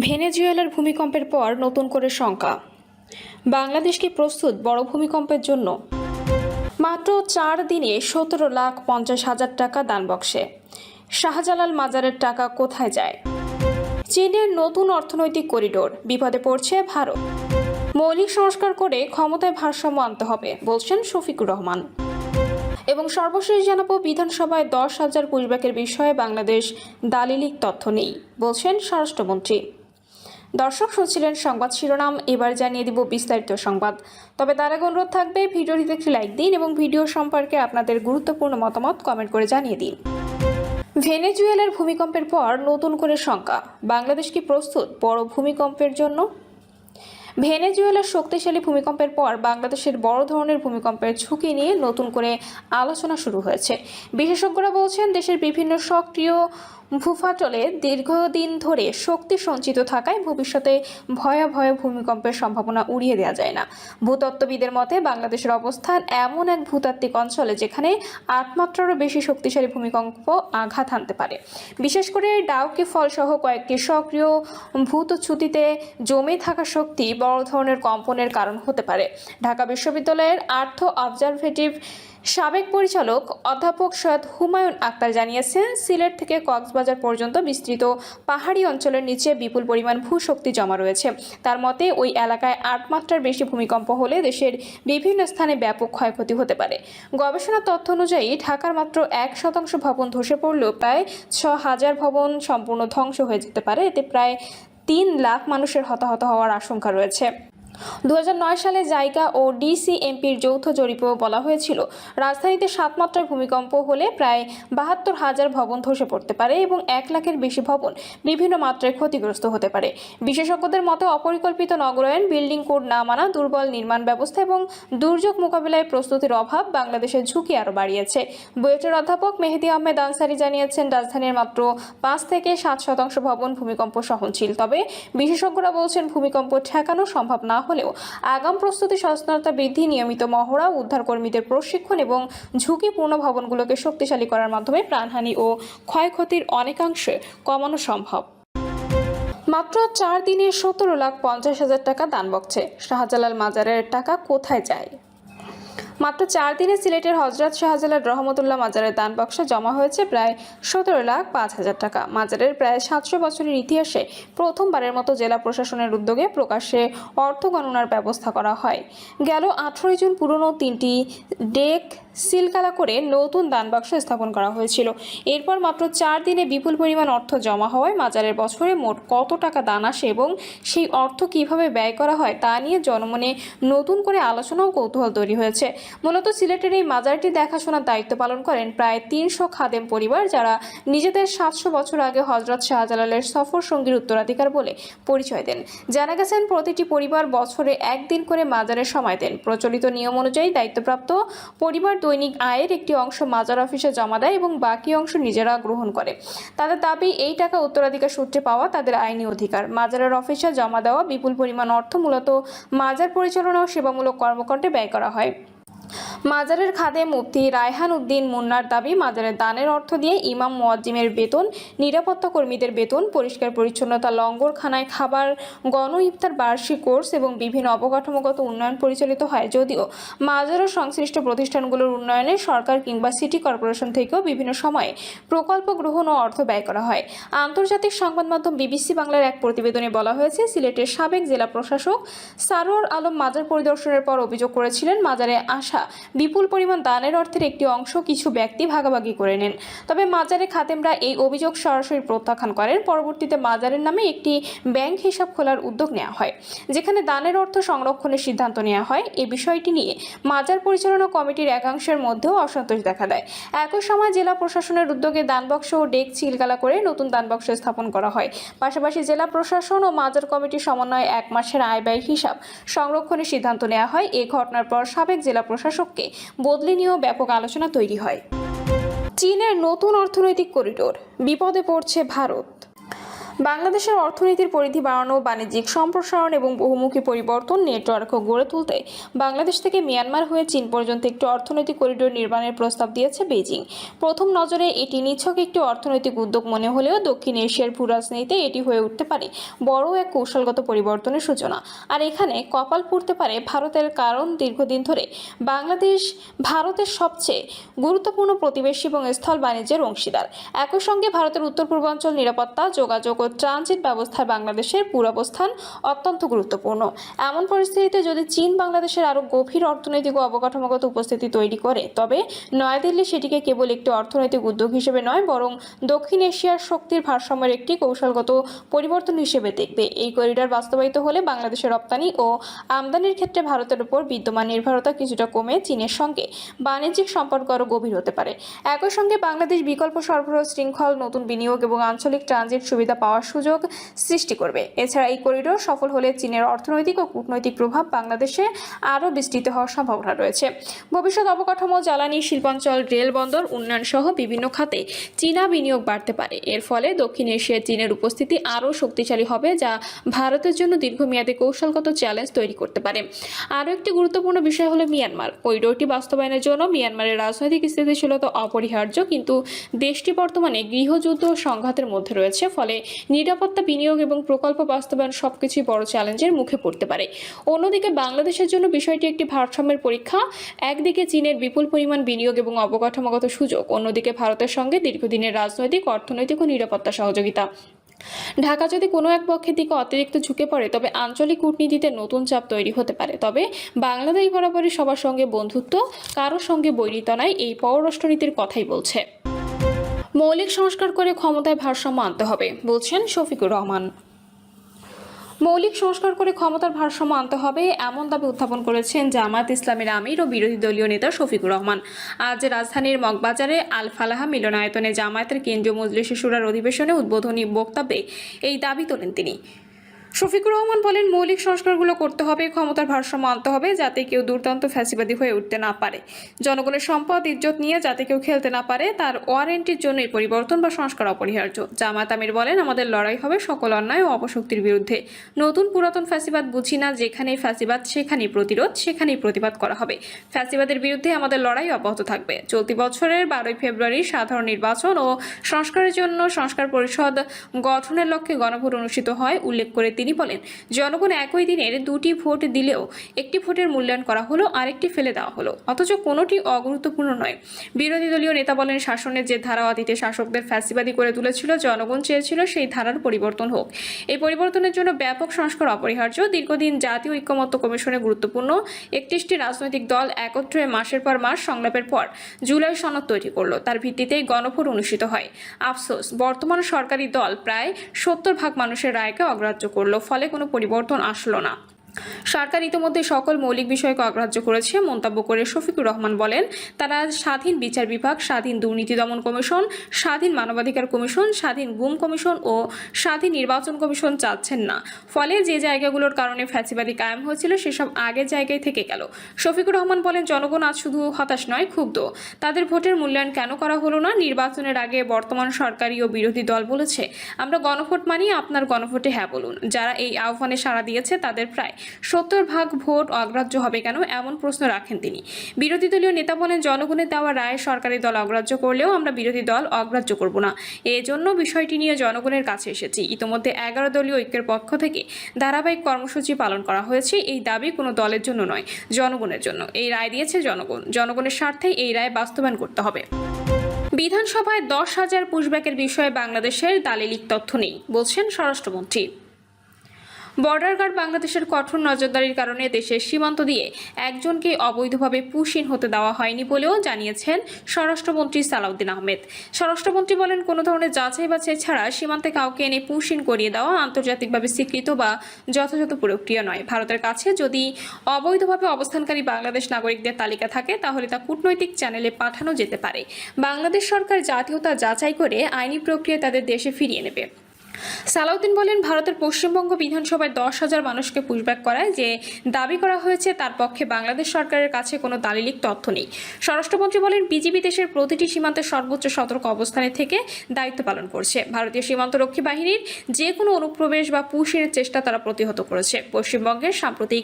ভেনেজুয়েলার ভূমিকম্পের পর নতুন করে শঙ্কা, বাংলাদেশ কি প্রস্তুত বড় ভূমিকম্পের জন্য? মাত্র 4 দিনে 17,50,000 টাকা দানবক্সে। শাহজালাল মাজারের টাকা কোথায় যায়? চীনের নতুন অর্থনৈতিক করিডোর, বিপদে পড়ছে ভারত। মৌলিক সংস্কার করে ক্ষমতায় ভারসাম্য আনতে হবে বলছেন শফিকুর রহমান। এবং সর্বশেষ জানাবো, বিধানসভায় 10,000 পুশব্যাকের বিষয়ে বাংলাদেশ দালিলিক তথ্য নেই বলছেন স্বরাষ্ট্রমন্ত্রী। দর্শক শুনছিলেন সংবাদ শিরোনাম, এবার জানিয়ে দিব বিস্তারিত সংবাদ। তবে তার আগে অনুরোধ থাকবে ভিডিওটিতে একটি লাইক দিন এবং ভিডিও সম্পর্কে আপনাদের গুরুত্বপূর্ণ মতামত কমেন্ট করে জানিয়ে দিন। ভেনেজুয়েলার ভূমিকম্পের পর নতুন করে শঙ্কা, বাংলাদেশ কি প্রস্তুত বড় ভূমিকম্পের জন্য? ভেনেজুয়েলার শক্তিশালী ভূমিকম্পের পর বাংলাদেশের বড় ধরনের ভূমিকম্পের ঝুঁকি নিয়ে নতুন করে আলোচনা শুরু হয়েছে। বিশেষজ্ঞরা বলছেন, দেশের বিভিন্ন সক্রিয় ভূফাটলে দীর্ঘদিন ধরে শক্তি সঞ্চিত থাকায় ভবিষ্যতে ভয়াবহ ভূমিকম্পের সম্ভাবনা উড়িয়ে দেওয়া যায় না। ভূতত্ত্ববিদের মতে বাংলাদেশের অবস্থান এমন এক ভূতাত্ত্বিক অঞ্চলে যেখানে 8 মাত্রারও বেশি শক্তিশালী ভূমিকম্প আঘাত হানতে পারে। বিশেষ করে ডাউকি ফল সহ কয়েকটি সক্রিয় ভূতচ্যুতিতে জমে থাকা শক্তি বড় ধরনের কম্পনের কারণ হতে পারে। ঢাকা বিশ্ববিদ্যালয়ের আর্থ অবজারভেটিভ সাবেক পরিচালক অধ্যাপক সৈয়দ হুমায়ুন আক্তার জানিয়েছেন, সিলেট থেকে কক্সবাজার পর্যন্ত বিস্তৃত পাহাড়ি অঞ্চলের নিচে বিপুল পরিমাণ ভূশক্তি জমা রয়েছে। তার মতে ওই এলাকায় 8 মাত্রার বেশি ভূমিকম্প হলে দেশের বিভিন্ন স্থানে ব্যাপক ক্ষয়ক্ষতি হতে পারে। গবেষণার তথ্য অনুযায়ী ঢাকার মাত্র 1% ভবন ধসে পড়লেও প্রায় 6,000 ভবন সম্পূর্ণ ধ্বংস হয়ে যেতে পারে। এতে প্রায় 3 লাখ মানুষের হতাহত হওয়ার আশঙ্কা রয়েছে। 2009 সালে জাইকা ও ডিসিএমপির যৌথ জরিপেও বলা হয়েছিল, রাজধানীতে 7 মাত্রার ভূমিকম্প হলে প্রায় 72,000 ভবন ধসে পড়তে পারে এবং 1 লাখের বেশি ভবন বিভিন্ন মাত্রায় ক্ষতিগ্রস্ত হতে পারে। বিশেষজ্ঞদের মতে অপরিকল্পিত নগরায়ন, বিল্ডিং কোড না মানা, দুর্বল নির্মাণ ব্যবস্থা এবং দুর্যোগ মোকাবিলায় প্রস্তুতির অভাব বাংলাদেশের ঝুঁকি আরও বাড়িয়েছে। বুয়েটের অধ্যাপক মেহেদী আহমেদ আনসারী জানিয়েছেন, রাজধানীর মাত্র 5 থেকে 7% ভবন ভূমিকম্প সহনশীল। তবে বিশেষজ্ঞরা বলছেন, ভূমিকম্প ঠেকানো সম্ভব না হলেও আগাম প্রস্তুতি, সচেতনতা বৃদ্ধি, নিয়মিত মহড়া, উদ্ধারকর্মীদের প্রশিক্ষণ এবং ঝুঁকিপূর্ণ ভবনগুলোকে শক্তিশালী করার মাধ্যমে প্রাণহানি ও ক্ষয়ক্ষতির অনেকাংশে কমানো সম্ভব। মাত্র 4 দিনে 17,50,000 টাকা দানবক্সে। শাহজালাল মাজারের টাকা কোথায় যায়? মাত্র 4 দিনে সিলেটের হযরত শাহজালাল রহমতুল্লাহ মাজারের দানবক্সে জমা হয়েছে প্রায় 17,05,000 টাকা। মাজারের প্রায় 700 বছরের ইতিহাসে প্রথমবারের মতো জেলা প্রশাসনের উদ্যোগে প্রকাশ্যে অর্থ গণনার ব্যবস্থা করা হয়। গেল 18 জুন পুরনো 3টি ডেক সিলগালা করে নতুন দানবাক্স স্থাপন করা হয়েছিল। এরপর মাত্র 4 দিনে বিপুল পরিমাণ অর্থ জমা হওয়ায় মাজারের বছরে মোট কত টাকা দান আসে এবং সেই অর্থ কিভাবে ব্যয় করা হয় তা নিয়ে জনমনে নতুন করে আলোচনা ও কৌতূহল তৈরি হয়েছে। মূলত সিলেটের এই মাজারটি দেখাশোনার দায়িত্ব পালন করেন প্রায় 300 খাদেম পরিবার, যারা নিজেদের 700 বছর আগে হযরত শাহজালালের সফর সঙ্গীর উত্তরাধিকার বলে পরিচয় দেন। জানা গেছেন, প্রতিটি পরিবার বছরে 1 দিন করে মাজারে সময় দেন। প্রচলিত নিয়ম অনুযায়ী দায়িত্বপ্রাপ্ত পরিবার দৈনিক আয়ের একটি অংশ মাজার অফিসে জমা দেয় এবং বাকি অংশ নিজেরা গ্রহণ করে। তাদের দাবি, এই টাকা উত্তরাধিকার সূত্রে পাওয়া তাদের আইনি অধিকার। মাজারের অফিসে জমা দেওয়া বিপুল পরিমাণ অর্থ মূলত মাজার পরিচালনা ও সেবামূলক কর্মকাণ্ডে ব্যয় করা হয়। মাজারের খাদেম মুফতি রায়হান উদ্দিন মুন্নার দাবি, মাজারের দানের অর্থ দিয়ে ইমাম, মুয়াজ্জিমের বেতন, নিরাপত্তা কর্মীদের বেতন, পরিষ্কার পরিচ্ছন্নতা, লঙ্গরখানায় খাবার, গণ ইফতার, বার্ষিক কোর্স এবং বিভিন্ন অবকাঠামোগত উন্নয়ন পরিচালিত হয়। যদিও মাজার ও সংশ্লিষ্ট প্রতিষ্ঠানগুলোর উন্নয়নে সরকার কিংবা সিটি কর্পোরেশন থেকেও বিভিন্ন সময়ে প্রকল্প গ্রহণ ও অর্থ ব্যয় করা হয়। আন্তর্জাতিক সংবাদ মাধ্যম বিবিসি বাংলার এক প্রতিবেদনে বলা হয়েছে, সিলেটের সাবেক জেলা প্রশাসক সারোয়ার আলম মাজার পরিদর্শনের পর অভিযোগ করেছিলেন, মাজারে আসা বিপুল পরিমাণ দানের অর্থের একটি অংশ কিছু ব্যক্তি ভাগাভাগি করে নেন। তবে মাজারে খাদেমরা এই অভিযোগ সরাসরি প্রত্যাখ্যান করেন। পরবর্তীতে মাজারের নামে একটি ব্যাংক হিসাব খোলার উদ্যোগ নেওয়া হয়, যেখানে দানের অর্থ সংরক্ষণের সিদ্ধান্ত নেওয়া হয়। এই বিষয়টি নিয়ে মাজার পরিচালনা কমিটির একাংশের মধ্যেও অসন্তোষ দেখা দেয়। একই সময় জেলা প্রশাসনের উদ্যোগে দানবক্স ও ডেক সিলগালা করে নতুন দানবক্স স্থাপন করা হয়। পাশাপাশি জেলা প্রশাসন ও মাজার কমিটির সমন্বয়ে 1 মাসের আয় ব্যয় হিসাব সংরক্ষণের সিদ্ধান্ত নেওয়া হয়। এই ঘটনার পর সাবেক জেলা প্রশাসককে বদলি নিয়েও ব্যাপক আলোচনা তৈরি হয়। চীনের নতুন অর্থনৈতিক করিডোর, বিপদে পড়ছে ভারত। বাংলাদেশের অর্থনীতির পরিধি বাড়ানো, বাণিজ্যিক সম্প্রসারণ এবং বহুমুখী পরিবর্তন নেটওয়ার্ক গড়ে তুলতে বাংলাদেশ থেকে মিয়ানমার হয়ে চীন পর্যন্ত একটি অর্থনৈতিক করিডোর নির্মাণের প্রস্তাব দিয়েছে বেইজিং। প্রথম নজরে এটি নিছক একটি অর্থনৈতিক উদ্যোগ মনে হলেও দক্ষিণ এশিয়ার ভূরাজনীতিতে এটি হয়ে উঠতে পারে বড় এক কৌশলগত পরিবর্তনের সূচনা। আর এখানে কপাল পুড়তে পারে ভারতের, কারণ দীর্ঘদিন ধরে বাংলাদেশ ভারতের সবচেয়ে গুরুত্বপূর্ণ প্রতিবেশী এবং স্থল বাণিজ্যের অংশীদার। একই সঙ্গে ভারতের উত্তর পূর্বাঞ্চল নিরাপত্তা, যোগাযোগ ও ট্রানজিট ব্যবস্থায় বাংলাদেশের পূর্বাবস্থান অত্যন্ত গুরুত্বপূর্ণ। এমন পরিস্থিতিতে যদি চীন বাংলাদেশের আরও গভীর অর্থনৈতিক ও অবকাঠামোগত উপস্থিতি তৈরি করে, তবে নয়াদিল্লি সেটিকে কেবল একটি অর্থনৈতিক উদ্যোগ হিসেবে নয়, বরং দক্ষিণ এশিয়ার শক্তির ভারসাম্যের একটি কৌশলগত পরিবর্তন হিসেবে দেখবে। এই করিডর বাস্তবায়িত হলে বাংলাদেশের রপ্তানি ও আমদানির ক্ষেত্রে ভারতের উপর বিদ্যমান নির্ভরতা কিছুটা কমে চীনের সঙ্গে বাণিজ্যিক সম্পর্ক আরও গভীর হতে পারে। একই সঙ্গে বাংলাদেশ বিকল্প সরবরাহ শৃঙ্খল, নতুন বিনিয়োগ এবং আঞ্চলিক ট্রানজিট সুবিধা পাওয়ার সুযোগ সৃষ্টি করবে। এছাড়া এই করিডোর সফল হলে চীনের অর্থনৈতিক ও কূটনৈতিক প্রভাব বাংলাদেশে আরও বিস্তৃত হওয়ার সম্ভাবনা রয়েছে। ভবিষ্যৎ অবকাঠামো, জ্বালানি, শিল্পাঞ্চল, রেল, বন্দর উন্নয়ন সহ বিভিন্ন খাতে চীনা বিনিয়োগ বাড়তে পারে। এর ফলে দক্ষিণ এশিয়ায় চীনের উপস্থিতি আরও শক্তিশালী হবে, যা ভারতের জন্য দীর্ঘমেয়াদী কৌশলগত চ্যালেঞ্জ তৈরি করতে পারে। আরও একটি গুরুত্বপূর্ণ বিষয় হলো মিয়ানমার। করিডোরটি বাস্তবায়নের জন্য মিয়ানমারের রাজনৈতিক স্থিতিশীলতা অপরিহার্য, কিন্তু দেশটি বর্তমানে গৃহযুদ্ধ ও সংঘাতের মধ্যে রয়েছে। ফলে নিরাপত্তা, বিনিয়োগ এবং প্রকল্প বাস্তবায়ন সবকিছুই বড় চ্যালেঞ্জের মুখে পড়তে পারে। অন্যদিকে বাংলাদেশের জন্য বিষয়টি একটি ভারসাম্যের পরীক্ষা। একদিকে চীনের বিপুল পরিমাণ বিনিয়োগ এবং অবকাঠামোগত সুযোগ, অন্যদিকে ভারতের সঙ্গে দীর্ঘদিনের রাজনৈতিক, অর্থনৈতিক ও নিরাপত্তা সহযোগিতা। ঢাকা যদি কোনো এক পক্ষের দিকে অতিরিক্ত ঝুঁকে পড়ে, তবে আঞ্চলিক কূটনীতিতে নতুন চাপ তৈরি হতে পারে। তবে বাংলাদেশ বরাবরই সবার সঙ্গে বন্ধুত্ব, কারোর সঙ্গে বৈরিতা নয়, এই পররাষ্ট্রনীতির কথাই বলছে। মৌলিক সংস্কার করে ক্ষমতায় ভারসাম্য আনতে হবে, বলছেন শফিকুর রহমান। মৌলিক সংস্কার করে ক্ষমতার ভারসাম্য আনতে হবে, এমন দাবি উত্থাপন করেছেন জামায়াত ইসলামীর আমির ও বিরোধী দলীয় নেতা শফিকুর রহমান। আজ রাজধানীর মগবাজারে আল ফালাহা মিলনায়তনে জামায়াতের কেন্দ্রীয় মজলিসে শুরার অধিবেশনে উদ্বোধনী বক্তব্যে এই দাবি তোলেন তিনি। শফিকুর রহমান বলেন, মৌলিক সংস্কারগুলো করতে হবে, ক্ষমতার ভারসাম্য আনতে হবে, যাতে কেউ দুর্দান্ত ফ্যাসিবাদী হয়ে উঠতে না পারে। জনগণের সম্পদ, ইজ্জত নিয়ে যাতে কেউ খেলতে না পারে, তার ওয়ারেন্টির জন্য এই পরিবর্তন বা সংস্কার অপরিহার্য। জামায়াত আমির বলেন, আমাদের লড়াই হবে সকল অন্যায় ও অপশক্তির বিরুদ্ধে। নতুন পুরাতন ফ্যাসিবাদ বুঝি না, যেখানেই ফ্যাসিবাদ সেখানেই প্রতিরোধ, সেখানেই প্রতিবাদ করা হবে। ফ্যাসিবাদের বিরুদ্ধে আমাদের লড়াই অব্যাহত থাকবে। চলতি বছরের 12 ফেব্রুয়ারি সাধারণ নির্বাচন ও সংস্কারের জন্য সংস্কার পরিষদ গঠনের লক্ষ্যে গণভোট অনুষ্ঠিত হয় উল্লেখ করে তিনি বলেন, জনগণ একই দিনের 2টি ভোট দিলেও একটি ভোটের মূল্যায়ন করা হলো, আরেকটি ফেলে দেওয়া হলো, অথচ কোনোটি অগুরুত্বপূর্ণ নয়। বিরোধী দলীয় নেতা বলেন, শাসনের যে ধারা অতীতে শাসকদের ফ্যাসিবাদী করে তুলেছিল, জনগণ চেয়েছিল সেই ধারার পরিবর্তন হোক। এই পরিবর্তনের জন্য ব্যাপক সংস্কার অপরিহার্য। দীর্ঘদিন জাতীয় ঐক্যমত্য কমিশনে গুরুত্বপূর্ণ 31টি রাজনৈতিক দল একত্রে মাসের পর মাস সংলাপের পর জুলাই সনদ তৈরি করলো। তার ভিত্তিতেই গণভোট অনুষ্ঠিত হয়। আফসোস, বর্তমান সরকারি দল প্রায় 70% মানুষের রায়কে অগ্রাহ্য করলো, ফলে কোনো পরিবর্তন আসলো না। সরকার ইতিমধ্যে সকল মৌলিক বিষয়কে অগ্রাহ্য করেছে মন্তব্য করে শফিকুর রহমান বলেন, তারা স্বাধীন বিচার বিভাগ, স্বাধীন দুর্নীতি দমন কমিশন, স্বাধীন মানবাধিকার কমিশন, স্বাধীন গুম কমিশন ও স্বাধীন নির্বাচন কমিশন চাচ্ছেন না। ফলে যে জায়গাগুলোর কারণে ফ্যাসিবাদী কায়েম হয়েছিল সেসব আগের জায়গায় থেকে গেল। শফিকুর রহমান বলেন, জনগণ আজ শুধু হতাশ নয়, ক্ষুব্ধ। তাদের ভোটের মূল্যায়ন কেন করা হলো না? নির্বাচনের আগে বর্তমান সরকারি ও বিরোধী দল বলেছে, আমরা গণভোট মানি, আপনার গণভোটে হ্যাঁ বলুন। যারা এই আহ্বানে সাড়া দিয়েছে তাদের প্রায় 70% ভোট অগ্রাহ্য হবে কেন, এমন প্রশ্ন রাখেন তিনি। বিরোধী দলীয় নেতা বলেন, জনগণের দেওয়া রায় সরকারি দল অগ্রাহ্য করলেও আমরা বিরোধী দল অগ্রাহ্য করব না। এজন্য বিষয়টি নিয়ে জনগণের কাছে এসেছি। ইতিমধ্যে 11 দলীয় ঐক্যের পক্ষ থেকে ধারাবাহিক কর্মসূচি পালন করা হয়েছে। এই দাবি কোনো দলের জন্য নয়, জনগণের জন্য। এই রায় দিয়েছে জনগণ, জনগণের স্বার্থে এই রায় বাস্তবায়ন করতে হবে। বিধানসভায় 10,000 পুশব্যাকের বিষয়ে বাংলাদেশের দালিলিক তথ্য নেই, বলছেন স্বরাষ্ট্রমন্ত্রী। বর্ডার গার্ড বাংলাদেশের কঠোর নজরদারির কারণে দেশের সীমান্ত দিয়ে একজনকে অবৈধভাবে পুশ ইন হতে দেওয়া হয়নি বলেও জানিয়েছেন স্বরাষ্ট্রমন্ত্রী সালাউদ্দিন আহমেদ। স্বরাষ্ট্রমন্ত্রী বলেন, কোনো ধরনের যাচাই বাছাই ছাড়া সীমান্তে কাউকে এনে পুশ ইন করিয়ে দেওয়া আন্তর্জাতিকভাবে স্বীকৃত বা যথাযথ প্রক্রিয়া নয়। ভারতের কাছে যদি অবৈধভাবে অবস্থানকারী বাংলাদেশ নাগরিকদের তালিকা থাকে, তাহলে তা কূটনৈতিক চ্যানেলে পাঠানো যেতে পারে। বাংলাদেশ সরকার জাতীয়তা যাচাই করে আইনি প্রক্রিয়ায় তাদের দেশে ফিরিয়ে নেবে। সালাউদ্দিন বলেন, ভারতের পশ্চিমবঙ্গ বিধানসভায় 10,000 মানুষকে পুশব্যাক করায় যে দাবি করা হয়েছে তার পক্ষে বাংলাদেশ সরকারের কাছে কোনো দালিলিক তথ্য নেই। স্বরাষ্ট্রমন্ত্রী বলেন, বিজিবি দেশের প্রতিটি সীমান্তে সর্বোচ্চ সতর্ক অবস্থানে থেকে দায়িত্ব পালন করছে। ভারতীয় সীমান্তরক্ষী বাহিনীর যে কোনো অনুপ্রবেশ বা পুশের চেষ্টা তারা প্রতিহত করেছে। পশ্চিমবঙ্গের সাম্প্রতিক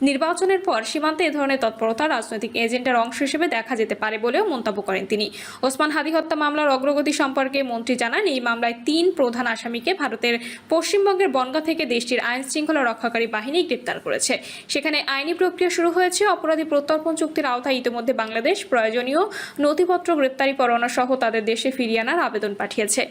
নির্বাচনের পর সীমান্তে এ ধরনের তৎপরতা রাজনৈতিক এজেন্ডার অংশ হিসেবে দেখা যেতে পারে বলেও মন্তব্য করেন তিনি। ওসমান হাদি হত্যা মামলার অগ্রগতি সম্পর্কে মন্ত্রী জানান, এই মামলায় 3 প্রধান আসামিকে ভারতের পশ্চিমবঙ্গের বনগাঁ থেকে দেশটির আইন শৃঙ্খলা রক্ষাকারী বাহিনী গ্রেপ্তার করেছে। সেখানে আইনি প্রক্রিয়া শুরু হয়েছে। অপরাধী প্রত্যর্পণ চুক্তির আওতায় ইতিমধ্যে বাংলাদেশ প্রয়োজনীয় নথিপত্র, গ্রেপ্তারি পরোয়ানা সহ তাদের দেশে ফিরিয়ে আনার আবেদন পাঠিয়েছে।